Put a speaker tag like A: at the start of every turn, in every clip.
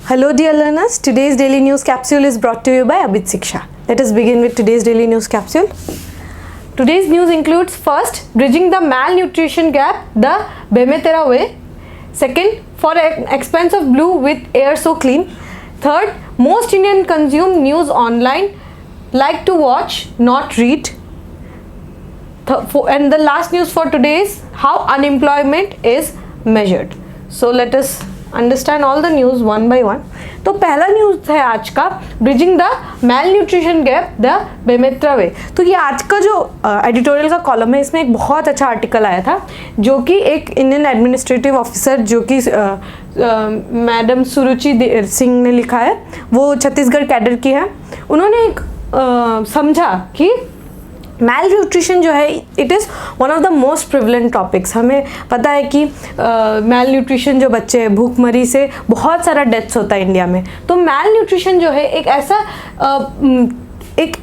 A: Hello dear learners, today's daily news capsule is brought to you by Abid Shiksha. Let us begin with today's daily news capsule. Today's news includes first, bridging the malnutrition gap the Bemetera way. Second, for expanse of blue with air so clean. Third, most Indians consume news online, like to watch, not read. And the last news for today is how unemployment is measured. So let us understand all the news one by one. तो पहला news है आज का, bridging the malnutrition gap the Bemetara way. तो ये आज का जो एडिटोरियल का कॉलम है, इसमें एक बहुत अच्छा आर्टिकल आया था जो कि एक इंडियन एडमिनिस्ट्रेटिव ऑफिसर जो कि मैडम सुरुचि सिंह ने लिखा है, वो छत्तीसगढ़ कैडर की है. उन्होंने एक समझा कि मैल न्यूट्रिशन जो है it is one of the most prevalent topics. हमें पता है कि मैल न्यूट्रिशन जो बच्चे हैं, भूखमरी से बहुत सारा डेथ्स होता है इंडिया में. तो मैल न्यूट्रिशन जो है एक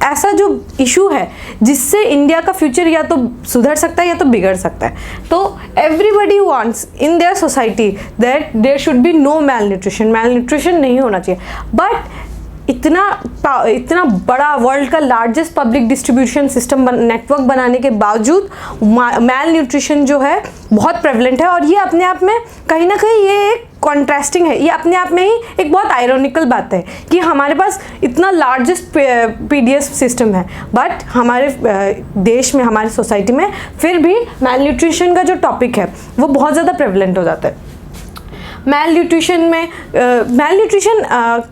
A: ऐसा जो इशू है जिससे इंडिया का फ्यूचर या तो सुधर सकता है या तो बिगड़ सकता है. तो everybody wants in their society that there should be no malnutrition नहीं होना चाहिए. बट इतना बड़ा वर्ल्ड का largest public distribution system network बनाने के बावजूद मैल न्यूट्रिशन जो है बहुत प्रेवलेंट है. और ये अपने आप में कहीं ना कहीं ये एक कॉन्ट्रास्टिंग है. ये अपने आप में ही एक बहुत आयरॉनिकल बात है कि हमारे पास इतना लार्जेस्ट पीडीएस सिस्टम है, बट हमारे देश में, हमारी सोसाइटी में फिर भी मैल न्यूट्रिशन का जो टॉपिक है वो बहुत ज़्यादा प्रेवलेंट हो जाता है. मैल न्यूट्रिशन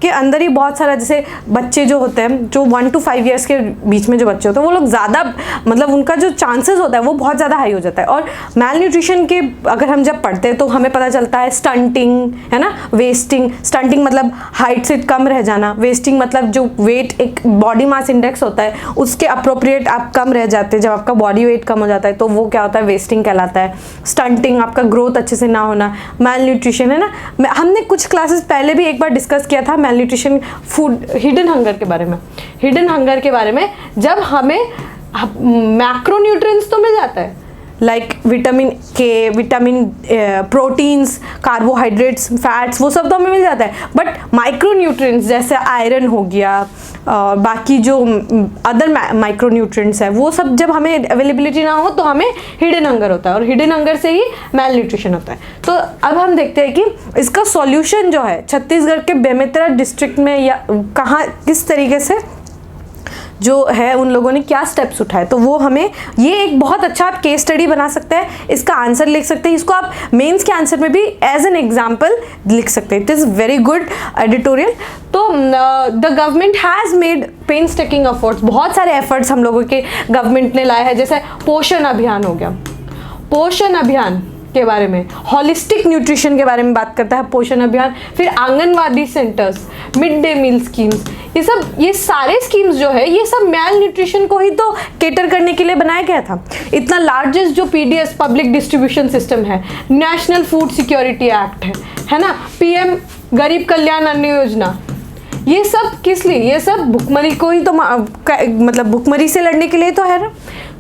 A: के अंदर ही बहुत सारा, जैसे बच्चे जो होते हैं जो 1 to 5 ईयर्स के बीच में जो बच्चे होते हैं वो लोग ज़्यादा, मतलब उनका जो चांसेस होता है वो बहुत ज़्यादा हाई हो जाता है. और मैल न्यूट्रिशन के अगर हम जब पढ़ते हैं तो हमें पता चलता है स्टंटिंग है ना, वेस्टिंग. स्टंटिंग मतलब हाइट से कम रह जाना, वेस्टिंग मतलब जो वेट, एक बॉडी मास इंडेक्स होता है उसके अप्रोप्रिएट आप कम रह जाते हैं. जब आपका बॉडी वेट कम हो जाता है तो वो क्या होता है, वेस्टिंग कहलाता है. स्टंटिंग आपका ग्रोथ अच्छे से ना होना, मैल न्यूट्रिशन है ना. हमने कुछ क्लासेस पहले भी एक बार डिस्कस किया था मैल न्यूट्रिशन, फूड हिडन हंगर के बारे में. हिडन हंगर के बारे में जब हमें मैक्रोन्यूट्रिएंट्स तो मिल जाता है, लाइक विटामिन के, विटामिन प्रोटीन्स, कार्बोहाइड्रेट्स, फैट्स, वो सब तो हमें मिल जाता है. बट माइक्रोन्यूट्रिएंट्स जैसे आयरन हो गया और बाकी जो अदर माइक्रोन्यूट्रिएंट्स है वो सब जब हमें अवेलेबिलिटी ना हो तो हमें हिडन हंगर होता है, और हिडन हंगर से ही मैल न्यूट्रिशन होता है. तो अब हम देखते हैं कि इसका सॉल्यूशन जो है छत्तीसगढ़ के बेमेतरा डिस्ट्रिक्ट में या कहाँ, किस तरीके से जो है उन लोगों ने क्या स्टेप्स उठाए. तो वो हमें ये एक बहुत अच्छा आप केस स्टडी बना सकते हैं, इसका आंसर लिख सकते हैं, इसको आप मेंस के आंसर में भी एज एन एग्जांपल लिख सकते हैं. It is very good editorial. तो the government has made painstaking efforts, बहुत सारे एफर्ट्स हम लोगों के गवर्नमेंट ने लाए हैं. जैसे पोषण अभियान हो गया, पोषण अभियान के बारे में, हॉलिस्टिक न्यूट्रिशन के बारे में बात करता है पोषण अभियान. फिर anganwadi centres, mid day meal schemes, ये सारे स्कीम्स जो है ये सब मैल न्यूट्रिशन को ही तो केटर करने के लिए बनाया गया था. इतना लार्जेस्ट जो पीडीएस पब्लिक डिस्ट्रीब्यूशन सिस्टम है, नेशनल फूड सिक्योरिटी एक्ट है ना, पीएम गरीब कल्याण अन्न योजना, ये सब किस लिए, ये सब भुखमरी को ही तो मतलब भुखमरी से लड़ने के लिए तो है ना.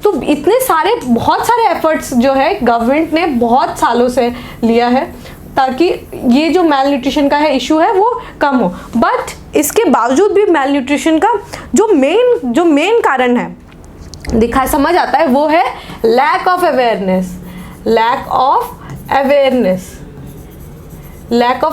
A: तो इतने सारे, बहुत सारे एफर्ट्स जो है गवर्नमेंट ने बहुत सालों से लिया है ताकि ये जो मैल न्यूट्रिशन का है इशू है वो कम हो. बट इसके बावजूद भी मैल न्यूट्रिशन का जो मेन कारण है दिखा समझ आता है वो है लैक ऑफ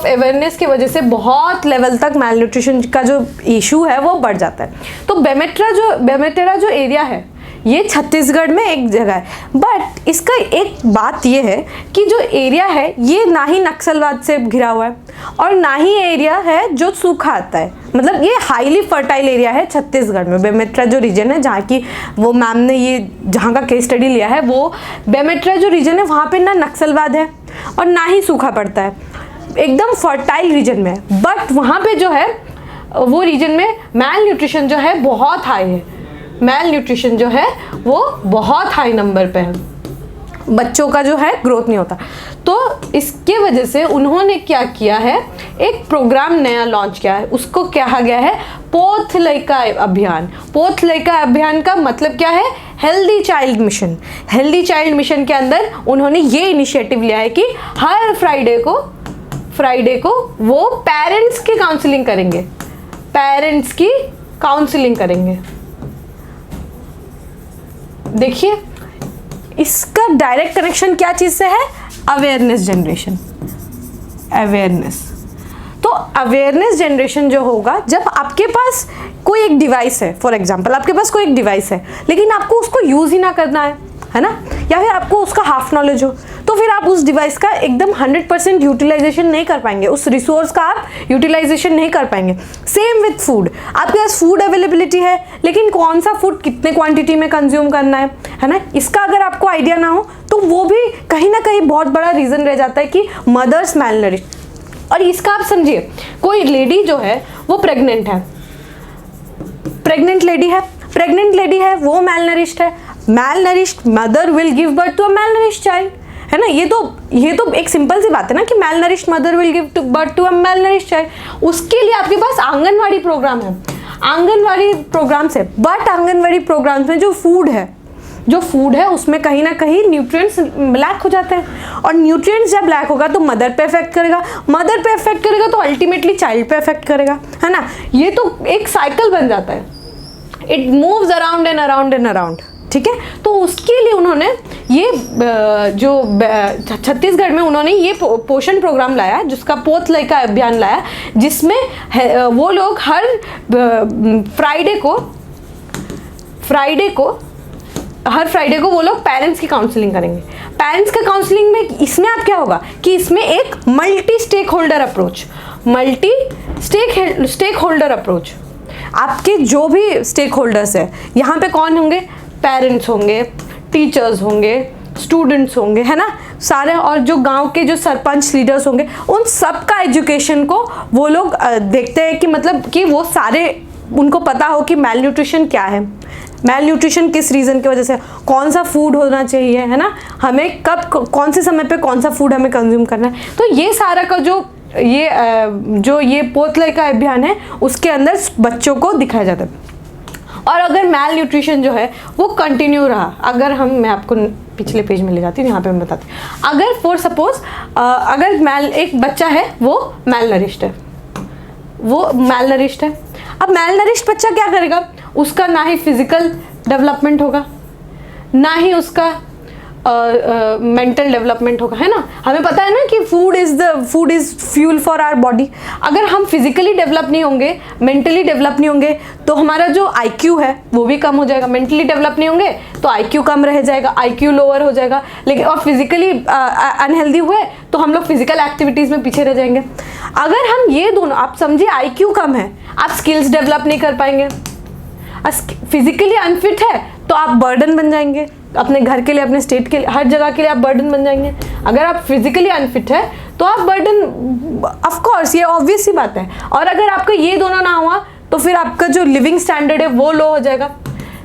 A: अवेयरनेस की वजह से बहुत लेवल तक मैल न्यूट्रिशन का जो इशू है वो बढ़ जाता है. तो बेमेतरा जो एरिया है ये छत्तीसगढ़ में एक जगह है. बट इसका एक बात ये है कि जो एरिया है ये ना ही नक्सलवाद से घिरा हुआ है और ना ही एरिया है जो सूखा आता है. मतलब ये हाईली फर्टाइल एरिया है छत्तीसगढ़ में. बेमेतरा जो रीजन है, जहाँ की वो मैम ने ये जहाँ का केस स्टडी लिया है, वो बेमेतरा जो रीजन है वहाँ पे ना नक्सलवाद है और ना ही सूखा पड़ता है, एकदम फर्टाइल रीजन में. बट वहाँ पे जो है वो रीजन में मैल न्यूट्रिशन जो है बहुत हाई है. मैल न्यूट्रिशन जो है वो बहुत हाई नंबर पे है, बच्चों का जो है ग्रोथ नहीं होता. तो इसके वजह से उन्होंने क्या किया है, एक प्रोग्राम नया लॉन्च किया है, उसको कहा गया है पोथ लइका अभियान. पोथ लइका अभियान का मतलब क्या है, healthy child mission. Healthy child mission के अंदर उन्होंने ये इनिशिएटिव लिया है कि हर फ्राइडे को फ्राइडे को वो पेरेंट्स की काउंसलिंग करेंगे, पेरेंट्स की काउंसलिंग करेंगे। देखिए इसका डायरेक्ट कनेक्शन क्या चीज से है? Awareness generation, awareness. तो अवेयरनेस जनरेशन जो होगा, जब आपके पास कोई एक डिवाइस है, फॉर एग्जांपल आपके पास कोई एक डिवाइस है लेकिन आपको उसको यूज ही ना करना है ना, या फिर आपको उसका हाफ नॉलेज हो, तो फिर आप उस डिवाइस का एकदम 100% यूटिलाइजेशन नहीं कर पाएंगे, उस रिसोर्स का आप यूटिलाइजेशन नहीं कर पाएंगे। सेम विथ फूड, आपके पास फूड अवेलेबिलिटी है लेकिन कौन सा फूड कितने क्वांटिटी में कंज्यूम करना है ना, इसका अगर आपको आइडिया ना हो तो वो भी कहीं ना कहीं बहुत बड़ा रीजन रह जाता है कि मदर्स मैलनरिश। और इसका आप समझिए, कोई लेडी जो है वो प्रेग्नेंट है, प्रेग्नेंट लेडी है वो मैलनरिश्ड है, malnourished mother will give birth to a malnourished child, है ना। ये तो एक सिंपल सी बात है ना कि malnourished mother will give birth to a malnourished child. उसके लिए आपके पास आंगनवाड़ी प्रोग्राम है, आंगनवाड़ी प्रोग्राम्स है, बट आंगनवाड़ी प्रोग्राम्स में जो फूड है उसमें कहीं ना कहीं न्यूट्रिएंट्स लैक हो जाते हैं, और न्यूट्रिएंट्स जब लैक होगा तो मदर पे इफेक्ट करेगा, तो अल्टीमेटली चाइल्ड पे इफेक्ट करेगा, है ना। ये तो एक साइकिल बन जाता है, it moves around and around and around, ठीक है। तो उसके लिए उन्होंने ये जो छत्तीसगढ़ में उन्होंने ये पोषण प्रोग्राम लाया, जिसका पोथ लइका अभियान लाया, जिसमें वो लोग हर फ्राइडे को वो लोग पेरेंट्स की काउंसलिंग करेंगे। पेरेंट्स के काउंसलिंग में इसमें आप क्या होगा कि इसमें एक मल्टी स्टेक होल्डर अप्रोच, आपके जो भी स्टेक होल्डर्स है यहाँ पे कौन होंगे? पेरेंट्स होंगे, टीचर्स होंगे, स्टूडेंट्स होंगे, है ना, सारे, और जो गांव के जो सरपंच लीडर्स होंगे, उन सब का एजुकेशन को वो लोग देखते हैं कि मतलब कि वो सारे उनको पता हो कि मेल न्यूट्रिशन क्या है, मेल न्यूट्रिशन किस रीज़न की वजह से, कौन सा फूड होना चाहिए, है ना, हमें कब कौन से समय पे कौन सा फूड हमें कंज्यूम करना है। तो ये सारा का जो ये पोथ लइका अभियान है उसके अंदर बच्चों को दिखाया जाता है। और अगर मेल न्यूट्रिशन जो है वो कंटिन्यू रहा, अगर मैं आपको पिछले पेज में ले जाती हूँ, यहाँ पे मैं बताती हूँ, अगर फॉर सपोज अगर एक बच्चा है वो मैलनरिश्ड है, अब मैलनरिश्ड बच्चा क्या करेगा? उसका ना ही फिजिकल डेवलपमेंट होगा, ना ही उसका मेंटल डेवलपमेंट होगा, है ना। हमें पता है ना कि food is fuel for our body. अगर हम फिजिकली डेवलप नहीं होंगे, मेंटली डेवलप नहीं होंगे, तो हमारा जो IQ है वो भी कम हो जाएगा। मेंटली डेवलप नहीं होंगे तो IQ कम रह जाएगा, IQ लोअर हो जाएगा, लेकिन और फिजिकली अनहेल्दी हुए तो हम लोग फिजिकल एक्टिविटीज़ में पीछे रह जाएंगे। अगर हम ये दोनों, आप समझिए IQ कम है, आप स्किल्स डेवलप नहीं कर पाएंगे, फिजिकली अनफिट है तो आप बर्डन बन जाएंगे, अपने घर के लिए, अपने स्टेट के लिए, हर जगह के लिए आप बर्डन बन जाएंगे। अगर आप फिजिकली अनफिट है तो आप बर्डन, ऑफ कोर्स ये ऑब्वियस सी बात है। और अगर आपका ये दोनों ना हुआ तो फिर आपका जो लिविंग स्टैंडर्ड है वो लो हो जाएगा।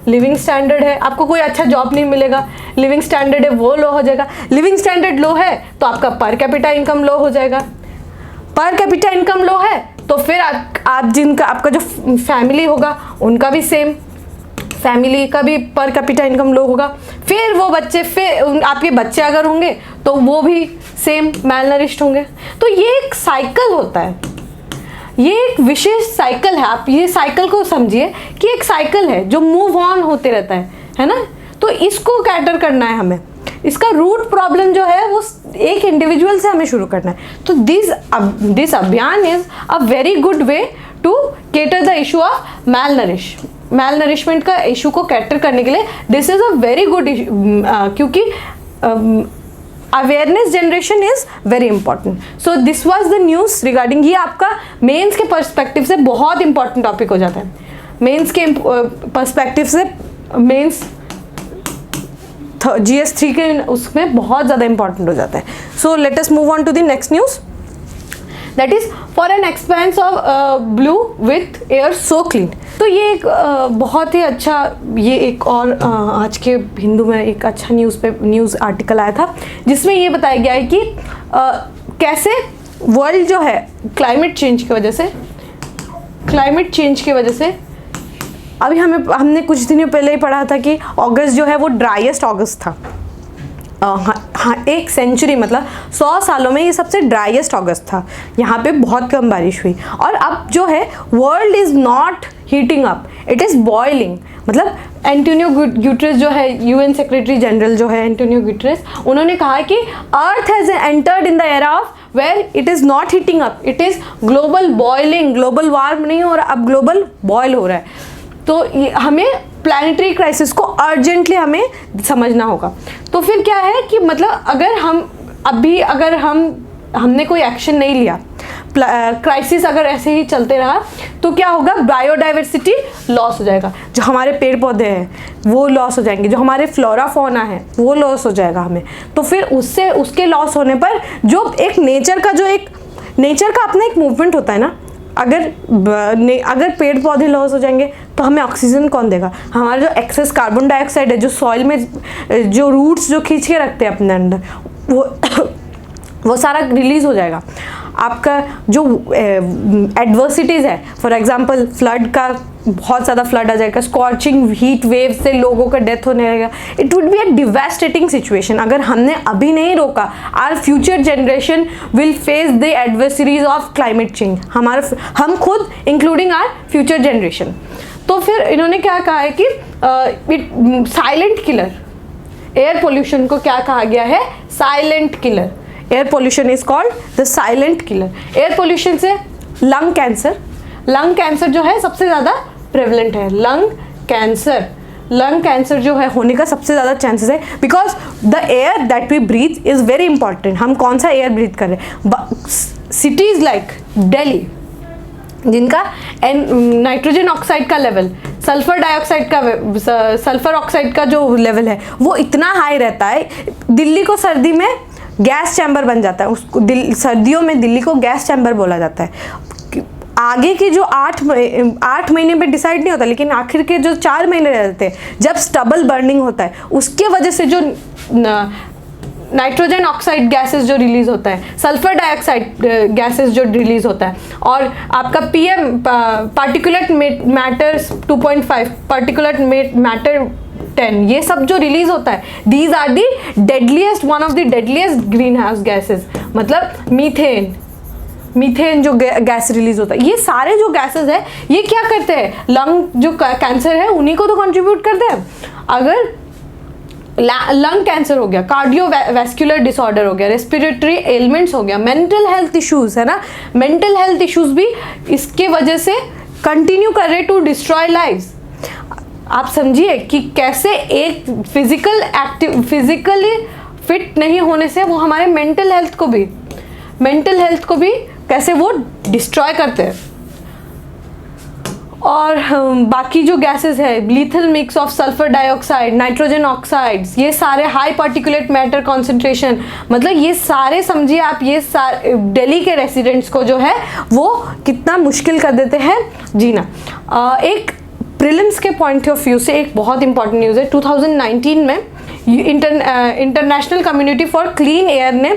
A: लिविंग स्टैंडर्ड है, आपको कोई अच्छा जॉब नहीं मिलेगा, लिविंग स्टैंडर्ड है वो लो हो जाएगा। लिविंग स्टैंडर्ड लो है तो आपका पर कैपिटा इनकम लो हो जाएगा, पर कैपिटा इनकम लो है तो फिर आप जिनका आपका जो फैमिली होगा उनका भी सेम, फैमिली का भी पर कैपिटा इनकम लो होगा। फिर वो बच्चे, फिर आपके बच्चे अगर होंगे तो वो भी सेम मैलनरिश्ड होंगे। तो ये एक साइकिल होता है, ये एक विशेष साइकिल है। आप ये साइकिल को समझिए कि एक साइकिल है जो मूव ऑन होते रहता है ना। तो इसको कैटर करना है हमें, इसका रूट प्रॉब्लम जो है वो एक इंडिविजुअल से हमें शुरू करना है। तो दिस अभियान is a very good way to cater the issue of malnourishment का इशू को कैटर करने के लिए this is a very good, क्योंकि awareness generation is very important. So this was the news regarding, ये आपका मेंस के पर्सपेक्टिव से बहुत इंपॉर्टेंट टॉपिक हो जाता है। मेंस के पर्सपेक्टिव से मेंस GS3 के उसमें बहुत ज़्यादा इंपॉर्टेंट हो जाता है। So let us move on to the next news, that is for an expense of blue with air so clean. तो ये एक बहुत ही अच्छा, ये एक और आज के हिंदू में एक अच्छा न्यूज़ आर्टिकल आया था जिसमें ये बताया गया है कि कैसे वर्ल्ड जो है क्लाइमेट चेंज की वजह से अभी हमने कुछ दिनों पहले ही पढ़ा था कि अगस्त जो है वो ड्राइएस्ट अगस्त था। एक सेंचुरी मतलब 100 सालों में ये सबसे ड्राइएस्ट अगस्त था, यहाँ पे बहुत कम बारिश हुई। और अब जो है world is not heating up, it is boiling. मतलब एंटोनियो गुटेरेस जो है यूएन सेक्रेटरी जनरल जो है एंटोनियो गुटेरेस, उन्होंने कहा कि earth has entered in the era of where it is not heating up, it is global boiling. Global warm नहीं हो रहा, अब ग्लोबल बॉयल हो रहा है। तो हमें प्लानिटरी क्राइसिस को अर्जेंटली हमें समझना होगा। तो फिर क्या है कि मतलब अगर हमने कोई एक्शन नहीं लिया, क्राइसिस अगर ऐसे ही चलते रहा तो क्या होगा, बायोडाइवर्सिटी लॉस हो जाएगा। जो हमारे पेड़ पौधे हैं वो लॉस हो जाएंगे, जो हमारे फ्लोरा फौना है वो लॉस हो जाएगा हमें। तो फिर उसके लॉस होने पर जो एक नेचर का अपना एक मूवमेंट होता है ना, अगर पेड़ पौधे लॉस हो जाएंगे तो हमें ऑक्सीजन कौन देगा? हमारा जो एक्सेस कार्बन डाइऑक्साइड है जो सॉइल में जो रूट्स जो खींच के रखते हैं अपने अंदर वो सारा रिलीज हो जाएगा। आपका जो एडवर्सिटीज़ है, फॉर एग्जांपल फ्लड का, बहुत ज़्यादा फ्लड आ जाएगा, स्कॉर्चिंग हीट वेव से लोगों का डेथ होने लगेगा। It would be a devastating situation. अगर हमने अभी नहीं रोका, our future generation will face the adversaries of climate change, हम खुद इंक्लूडिंग आवर फ्यूचर जनरेशन। तो फिर इन्होंने क्या कहा है कि साइलेंट किलर, एयर पोल्यूशन को क्या कहा गया है? Silent killer. Air pollution is called the silent killer. Air pollution से लंग कैंसर जो है सबसे ज़्यादा प्रेवलेंट है। लंग कैंसर जो है होने का सबसे ज़्यादा चांसेस है, because the air that we breathe is very important. हम कौन सा एयर ब्रीथ कर रहे हैं? सिटीज़ लाइक दिल्ली, जिनका नाइट्रोजन ऑक्साइड का लेवल, सल्फर ऑक्साइड का जो लेवल है वो इतना हाई रहता है, दिल्ली को सर्दी में गैस चैम्बर बन जाता है। उसको सर्दियों में दिल्ली को गैस चैम्बर बोला जाता है। आगे के जो 8 महीने में डिसाइड नहीं होता, लेकिन आखिर के जो 4 महीने रहते हैं जब स्टबल बर्निंग होता है, उसके वजह से जो नाइट्रोजन ऑक्साइड गैसेस जो रिलीज होता है, सल्फर डाइऑक्साइड गैसेस जो रिलीज होता है, और आपका PM particulate matter 2.5, particulate matter 10, ये सब जो रिलीज होता है, these are the deadliest, one of the deadliest green house gases. मतलब मीथेन जो गैस रिलीज होता है, ये सारे जो गैसेस है ये क्या करते हैं? लंग जो कैंसर है उन्हीं को तो कंट्रीब्यूट करते हैं। अगर लंग कैंसर हो गया, कार्डियोवैस्कुलर डिसऑर्डर हो गया, रेस्पिरेटरी एलिमेंट्स हो गया, मेंटल हेल्थ इश्यूज है ना, मेंटल हेल्थ इश्यूज भी इसके वजह से कंटिन्यू कर रहे टू डिस्ट्रॉय लाइव्स। आप समझिए कि कैसे एक फिजिकली फिट नहीं होने से वो हमारे मेंटल हेल्थ को भी कैसे वो डिस्ट्रॉय करते हैं। और बाकी जो गैसेस है, lethal mix of sulphur dioxide, nitrogen oxides, ये सारे हाई पार्टिकुलेट मैटर कॉन्सेंट्रेशन, मतलब ये सारे समझिए आप, ये सारे दिल्ली के रेसिडेंट्स को जो है वो कितना मुश्किल कर देते हैं जीना। एक प्रीलिम्स के पॉइंट ऑफ व्यू से एक बहुत इंपॉर्टेंट न्यूज़ है। 2019 में international community for clean air ने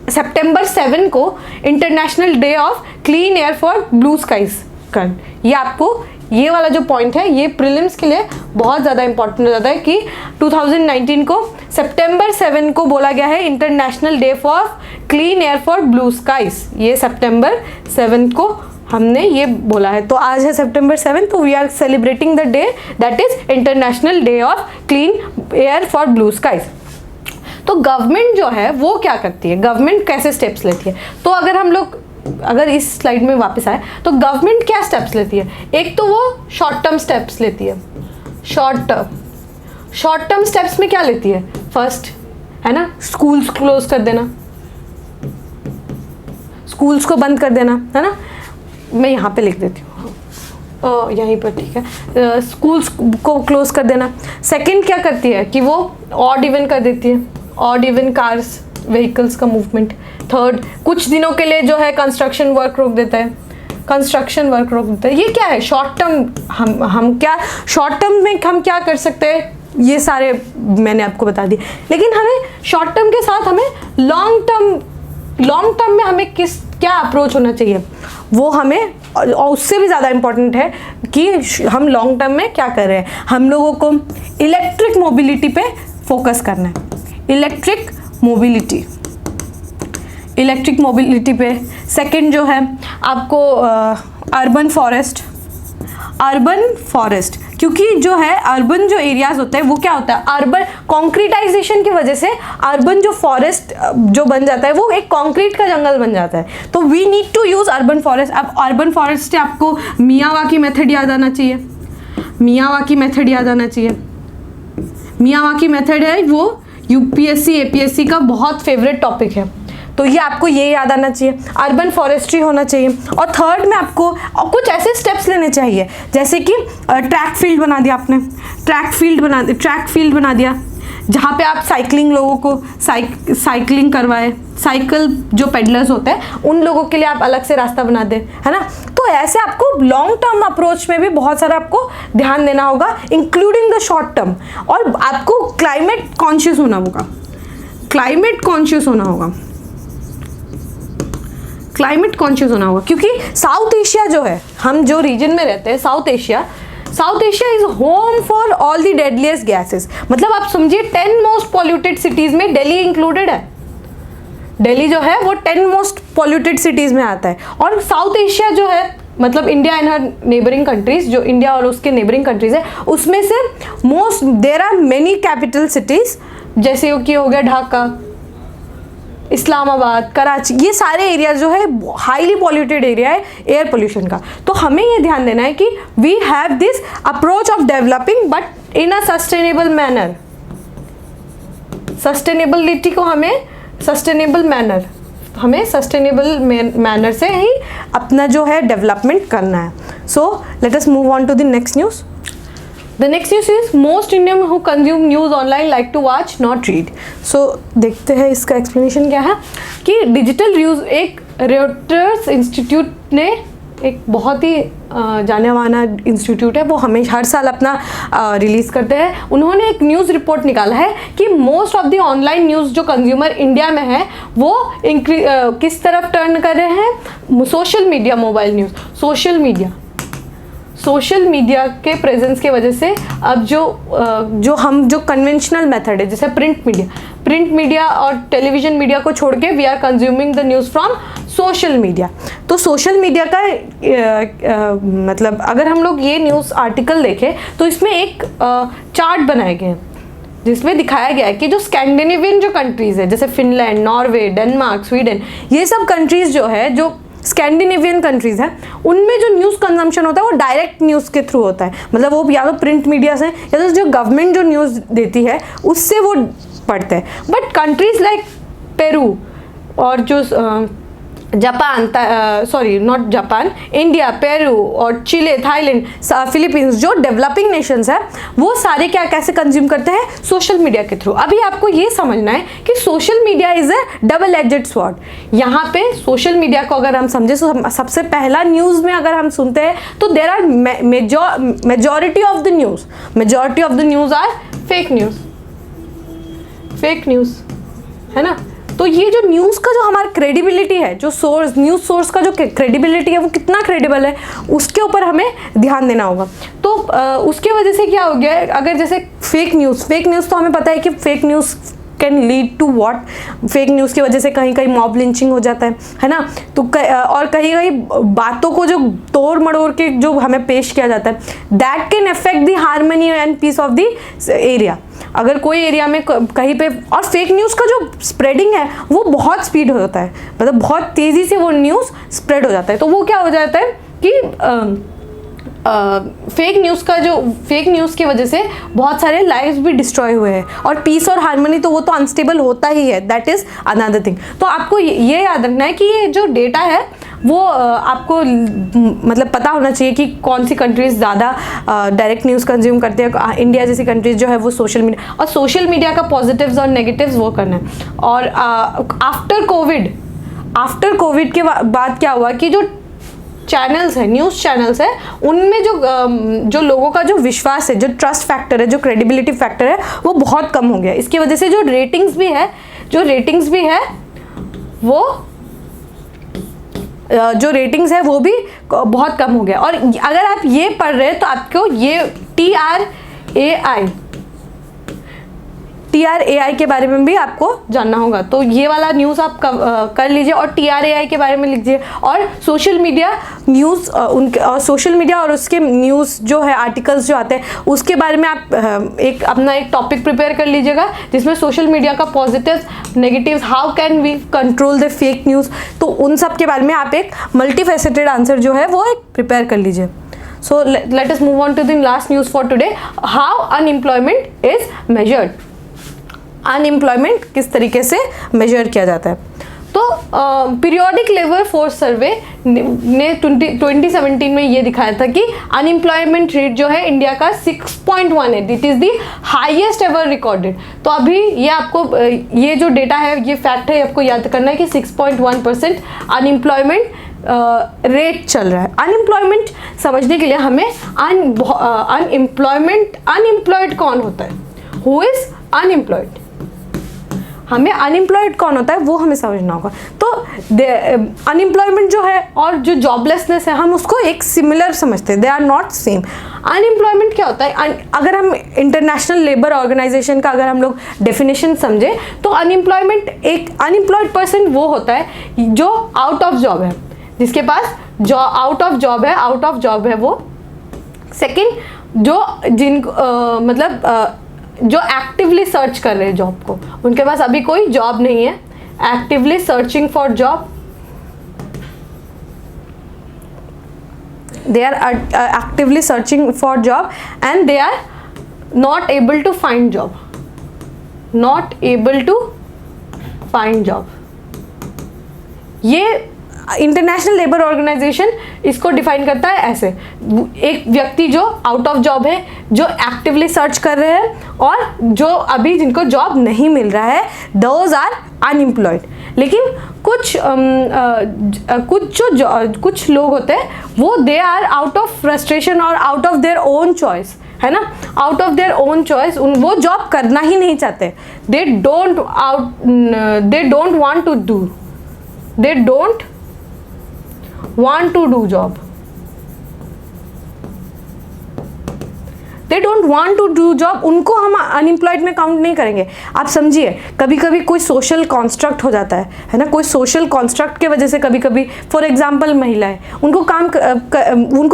A: सितंबर 7 को international day of clean air for blue skies कर। ये आपको ये वाला जो पॉइंट है ये प्रीलिम्स के लिए बहुत ज़्यादा इंपॉर्टेंट हो जाता है कि 2019 को सितंबर 7 को बोला गया है international day for clean air for blue skies. ये सितंबर 7 को हमने ये बोला है। तो आज है सितंबर 7, तो we are celebrating the day that is international day of clean air for blue skies. तो गवर्नमेंट जो है वो क्या करती है, गवर्नमेंट कैसे स्टेप्स लेती है? तो अगर इस स्लाइड में वापस आए तो गवर्नमेंट क्या स्टेप्स लेती है? एक तो वो शॉर्ट टर्म स्टेप्स लेती है। शॉर्ट टर्म स्टेप्स में क्या लेती है? फर्स्ट है ना, स्कूल्स क्लोज कर देना, स्कूल्स को बंद कर देना, है ना। मैं यहाँ पे लिख देती हूँ, यहीं पर ठीक है। स्कूल्स को क्लोज कर देना। सेकंड क्या करती है कि वो ऑड इवन कर देती है, ऑड इवन कार्स व्हीकल्स का मूवमेंट। थर्ड, कुछ दिनों के लिए जो है कंस्ट्रक्शन वर्क रोक देता है, ये क्या है? Short term. हम क्या शॉर्ट टर्म में हम क्या कर सकते हैं, ये सारे मैंने आपको बता दिए। लेकिन हमें शॉर्ट टर्म के साथ हमें लॉन्ग टर्म में हमें क्या अप्रोच होना चाहिए, वो हमें, और उससे भी ज़्यादा इम्पोर्टेंट है कि हम लॉन्ग टर्म में क्या कर रहे हैं। हम लोगों को इलेक्ट्रिक मोबिलिटी पे फोकस करना है। इलेक्ट्रिक मोबिलिटी, इलेक्ट्रिक मोबिलिटी पे। सेकंड जो है आपको अर्बन फॉरेस्ट, अर्बन फॉरेस्ट, क्योंकि जो है अर्बन जो एरियाज होते हैं वो क्या होता है, अर्बन कॉन्क्रीटाइजेशन की वजह से अर्बन जो फॉरेस्ट जो बन जाता है वो एक कॉन्क्रीट का जंगल बन जाता है, तो we need to use urban forest. अब अर्बन फॉरेस्ट से आपको मियावाकी मेथड याद आना चाहिए, मियावाकी मेथड याद आना चाहिए। मियावाकी मेथड है वो यूपीएससी एपीएससी का बहुत फेवरेट टॉपिक है, तो ये आपको ये याद आना चाहिए। अर्बन फॉरेस्ट्री होना चाहिए। और थर्ड में आपको और कुछ ऐसे स्टेप्स लेने चाहिए जैसे कि ट्रैक फील्ड बना दिया आपने, ट्रैक फील्ड बना दिया जहाँ पे आप साइकिलिंग लोगों को साइकिलिंग करवाए, साइकिल जो पेडलर्स होते हैं उन लोगों के लिए आप अलग से रास्ता बना दें, है ना। तो ऐसे आपको लॉन्ग टर्म अप्रोच में भी बहुत सारा आपको ध्यान देना होगा, इंक्लूडिंग द शॉर्ट टर्म। और आपको क्लाइमेट कॉन्शियस होना होगा, क्लाइमेट कॉन्शियस होना होगा, क्लाइमेट कॉन्शियस होना होगा, क्योंकि साउथ एशिया जो है, हम जो रीजन में रहते हैं south Asia is home for all the deadliest gases. मतलब आप समझिए 10 मोस्ट पॉल्यूटेड सिटीज में दिल्ली इंक्लूडेड है। दिल्ली जो है वो 10 मोस्ट पॉल्यूटेड सिटीज में आता है। और साउथ एशिया जो है मतलब India and her neighbouring countries, जो इंडिया और उसके नेबरिंग कंट्रीज है उसमें से most there are many capital cities, जैसे कि हो गया ढाका, इस्लामाबाद, कराची, ये सारे एरिया जो है हाईली पॉल्यूटेड एरिया है एयर पोल्यूशन का। तो हमें ये ध्यान देना है कि we have this approach of developing but in a sustainable manner. Sustainability को हमें सस्टेनेबल मैनर से ही अपना जो है डेवलपमेंट करना है। So let us move on to the next news. The next news is most Indians who consume news online like to watch not read. So देखते हैं इसका explanation क्या है कि डिजिटल न्यूज़ एक रॉयटर्स इंस्टीट्यूट ने, एक बहुत ही जाने माना इंस्टीट्यूट है, वो हमेशा हर साल अपना रिलीज़ करते हैं। उन्होंने एक न्यूज़ रिपोर्ट निकाला है कि most of the online news जो कंज्यूमर इंडिया में है वो किस तरफ टर्न कर रहे हैं, social media, mobile news, social media के प्रेजेंस के वजह से अब जो कन्वेंशनल मेथड है जैसे प्रिंट मीडिया और टेलीविज़न मीडिया को छोड़ के we are consuming the news from social media. तो सोशल मीडिया का मतलब अगर हम लोग ये न्यूज़ आर्टिकल देखें तो इसमें एक चार्ट बनाए गए हैं जिसमें दिखाया गया है कि जो स्कैंडिनेवियन जो कंट्रीज़ है जैसे फिनलैंड, नॉर्वे, डेनमार्क, स्वीडन, ये सब कंट्रीज़ जो है जो स्कैंडिनेवियन कंट्रीज हैं उनमें जो न्यूज़ कंजम्पशन होता है वो डायरेक्ट न्यूज़ के थ्रू होता है। मतलब वो या तो प्रिंट मीडिया से या तो जो गवर्नमेंट जो न्यूज़ देती है उससे वो पढ़ते हैं। बट कंट्रीज लाइक पेरू और जो इंडिया, पेरू और चिले, थाईलैंड, फिलीपींस, जो डेवलपिंग नेशंस है वो सारे कैसे कंज्यूम करते हैं, सोशल मीडिया के थ्रू। अभी आपको ये समझना है कि social media is a double aged sword. यहाँ पे सोशल मीडिया को अगर हम समझे तो सबसे पहला न्यूज़ में अगर हम सुनते हैं तो there are majority of the news are fake news, है ना। तो ये जो न्यूज़ का जो हमारा क्रेडिबिलिटी है, जो न्यूज़ सोर्स का जो क्रेडिबिलिटी है वो कितना क्रेडिबल है उसके ऊपर हमें ध्यान देना होगा। तो उसके वजह से क्या हो गया है, अगर जैसे फेक न्यूज़ तो हमें पता है कि fake news can lead to what, fake news की वजह से कहीं कहीं मॉब लिंचिंग हो जाता है ना। तो और कहीं कहीं बातों को जो तोड़ मड़ोड़ के जो हमें पेश किया जाता है that can affect the harmony and peace of the area. अगर कोई एरिया में कहीं पे, और फेक न्यूज़ का जो स्प्रेडिंग है वो बहुत स्पीड होता है, मतलब बहुत तेज़ी से वो न्यूज़ स्प्रेड हो जाता है। तो वो क्या हो जाता है कि फेक न्यूज़ की वजह से बहुत सारे लाइव्स भी डिस्ट्रॉय हुए हैं। और पीस और हार्मनी तो वो तो अनस्टेबल होता ही है, दैट इज़ अनदर थिंग। तो आपको ये याद रखना है कि ये जो डेटा है वो आपको मतलब पता होना चाहिए कि कौन सी कंट्रीज़ ज़्यादा डायरेक्ट न्यूज़ कंज्यूम करते हैं। इंडिया जैसी कंट्रीज़ जो है वो सोशल मीडिया का पॉजिटिव्स और नेगेटिव्स वो करना है। और आफ्टर कोविड के बाद क्या हुआ कि जो चैनल्स है, न्यूज़ चैनल्स है, उनमें जो लोगों का जो विश्वास है, जो ट्रस्ट फैक्टर है, जो क्रेडिबिलिटी फैक्टर है वो बहुत कम हो गया। इसकी वजह से जो रेटिंग्स भी है वो भी बहुत कम हो गया। और अगर आप ये पढ़ रहे हैं तो आपको ये TRAI के बारे में भी आपको जानना होगा, तो ये वाला न्यूज़ आप कर लीजिए और TRAI के बारे में लिखिए। और सोशल मीडिया न्यूज़ उनके सोशल मीडिया और उसके न्यूज़ जो है आर्टिकल्स जो आते हैं उसके बारे में आप एक अपना एक टॉपिक प्रिपेयर कर लीजिएगा जिसमें सोशल मीडिया का positive negatives, how can we control the fake news, तो उन सब के बारे में आप एक मल्टीफेसेटेड आंसर जो है वो एक प्रिपेयर कर लीजिए। So let us move on to the last news for today. How unemployment is measured? Unemployment किस तरीके से मेजर किया जाता है? तो पीरियोडिक लेबर फोर्स सर्वे ने 2017 में ये दिखाया था कि अनएम्प्लॉयमेंट रेट जो है इंडिया का 6.1 है, it is the highest ever recorded. तो अभी ये आपको ये जो डेटा है, ये फैक्ट है, आपको याद करना है कि 6.1% अनएम्प्लॉयमेंट रेट चल रहा है। अनएम्प्लॉयमेंट समझने के लिए हमें अनएम्प्लॉयड कौन होता है, हु इज अनएम्प्लॉयड, हमें अनएम्प्लॉयड कौन होता है वो हमें समझना होगा। तो अनएम्प्लॉयमेंट जो है और जो जॉबलेसनेस है हम उसको एक सिमिलर समझते हैं, they are not same. Unemployment क्या होता है, अगर हम इंटरनेशनल लेबर ऑर्गेनाइजेशन का अगर हम लोग डेफिनेशन समझे तो अनएम्प्लॉयमेंट, एक अनएम्प्लॉयड पर्सन वो होता है जो आउट ऑफ जॉब है, जिसके पास आउट ऑफ जॉब है वो। सेकंड जो जो एक्टिवली सर्च कर रहे हैं जॉब को, उनके पास अभी कोई जॉब नहीं है, actively searching for job, they are actively searching for job and they are not able to find job। ये इंटरनेशनल लेबर ऑर्गेनाइजेशन इसको डिफाइन करता है ऐसे, एक व्यक्ति जो आउट ऑफ जॉब है, जो एक्टिवली सर्च कर रहे हैं और जो अभी जिनको जॉब नहीं मिल रहा है, दोज आर अनएम्प्लॉयड। लेकिन कुछ लोग होते हैं वो they are out of frustration और out of their own choice, है ना, out of their own choice वो जॉब करना ही नहीं चाहते, they don't want to do job, they don't want to do job, उनको हम अनएम्प्लॉयड में काउंट नहीं करेंगे। आप समझिए, कभी कभी कोई सोशल कॉन्स्ट्रक्ट हो जाता है ना, कोई सोशल कॉन्स्ट्रक्ट के वजह से कभी कभी फॉर एग्जांपल महिलाएं, उनको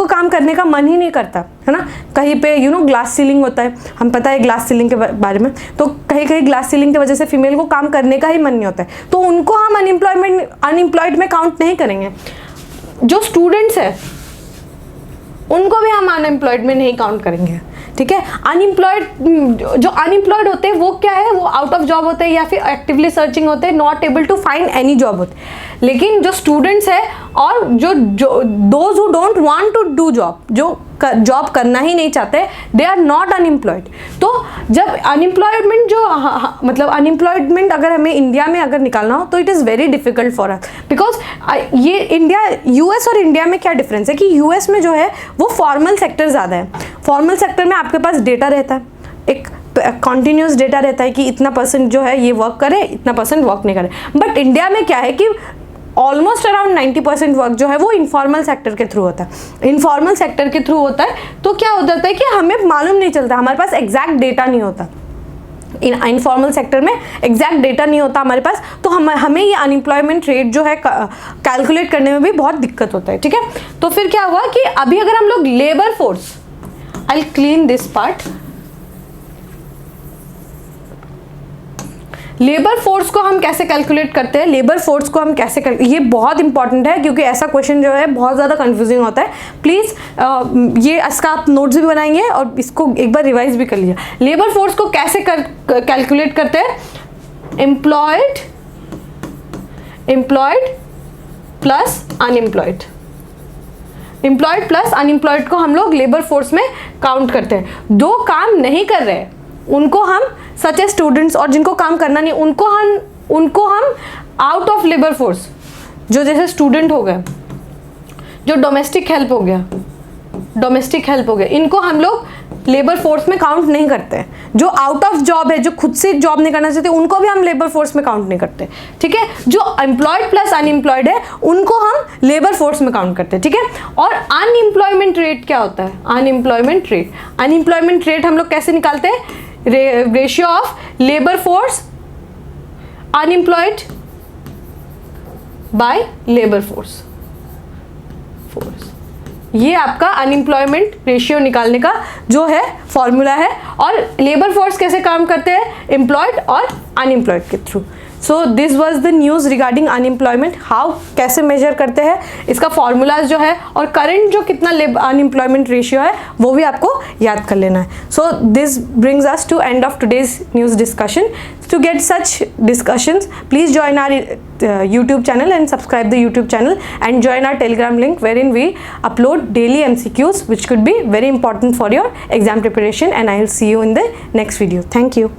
A: काम करने का मन ही नहीं करता, है ना, कहीं पे ग्लास सीलिंग होता है, हम पता है ग्लास सीलिंग के बारे में, तो कहीं ग्लास सीलिंग की वजह से फीमेल को काम करने का ही मन नहीं होता है, तो उनको हम अनएम्प्लॉयड में काउंट नहीं करेंगे। जो स्टूडेंट्स है उनको भी हम अनएम्प्लॉयड में नहीं काउंट करेंगे, ठीक है। जो अनएम्प्लॉयड होते हैं वो क्या है, वो आउट ऑफ जॉब होते हैं या फिर एक्टिवली सर्चिंग होते हैं, not able to find any job होते हैं। लेकिन जो स्टूडेंट्स है और जो those who don't want to do job, जो जॉब करना ही नहीं चाहते, दे आर नॉट अनएम्प्लॉयड। तो जब अनएम्प्लॉयमेंट मतलब अनएम्प्लॉयमेंट अगर हमें इंडिया में अगर निकालना हो तो it is very difficult for us, because ये यूएस और इंडिया में क्या डिफरेंस है कि यूएस में जो है वो फॉर्मल सेक्टर ज़्यादा है। फॉर्मल सेक्टर में आपके पास डेटा रहता है, एक कॉन्टिन्यूस डेटा रहता है कि इतना परसेंट जो है ये वर्क करे, इतना परसेंट वर्क नहीं करे। बट इंडिया में क्या है कि ऑलमोस्ट अराउंड 90% वर्क जो है वो इनफॉर्मल सेक्टर के थ्रू होता है। इनफॉर्मल सेक्टर के थ्रू होता है तो क्या हो जाता है कि हमें मालूम नहीं चलता, हमारे पास एग्जैक्ट डेटा नहीं होता, इनफॉर्मल सेक्टर में एग्जैक्ट डेटा नहीं होता हमारे पास, तो हमें ये अनएम्प्लॉयमेंट रेट जो है कैलकुलेट करने में भी बहुत दिक्कत होता है, ठीक है। तो फिर क्या हुआ कि अभी अगर हम लोग labour force, I will clean this part, labour force को हम कैसे कैलकुलेट करते हैं, लेबर फोर्स को हम कैसे ये बहुत इंपॉर्टेंट है क्योंकि ऐसा क्वेश्चन जो है बहुत ज़्यादा कंफ्यूजिंग होता है। प्लीज़ ये इसका आप नोट्स भी बनाएंगे और इसको एक बार रिवाइज भी कर लीजिए। लेबर फोर्स को कैसे कैलकुलेट करते हैं, employed plus unemployed, employed plus unemployed को हम लोग लेबर फोर्स में काउंट करते हैं। जो काम नहीं कर रहे उनको हम सच ए स्टूडेंट्स, और जिनको काम करना नहीं उनको हम आउट ऑफ लेबर फोर्स, जो जैसे स्टूडेंट हो गए, जो डोमेस्टिक हेल्प हो गया, इनको हम लोग लेबर फोर्स में काउंट नहीं करते। जो आउट ऑफ जॉब है, जो खुद से जॉब नहीं करना चाहते, उनको भी हम लेबर फोर्स में काउंट नहीं करते, ठीक है। जो एम्प्लॉयड प्लस अनएम्प्लॉयड है उनको हम लेबर फोर्स में काउंट करते हैं, ठीक है। और अनएम्प्लॉयमेंट रेट क्या होता है, अनएम्प्लॉयमेंट रेट हम लोग कैसे निकालते हैं, ratio of labour force unemployed by labour force. ये आपका अनएम्प्लॉयमेंट रेशियो निकालने का जो है फॉर्मूला है। और लेबर फोर्स कैसे काम करते हैं, एम्प्लॉयड और अनएम्प्लॉयड के through. So this was the news regarding unemployment, how कैसे मेजर करते हैं, इसका फॉर्मूलाज जो है और करंट जो कितना अनएम्प्लॉयमेंट रेशियो है वो भी आपको याद कर लेना है। So this brings us to end of today's news discussion. To get such discussions, please join our YouTube channel and subscribe the YouTube channel, and join our Telegram link wherein we upload daily MCQs which could be very important for your exam preparation, and I will see you in the next video. Thank you.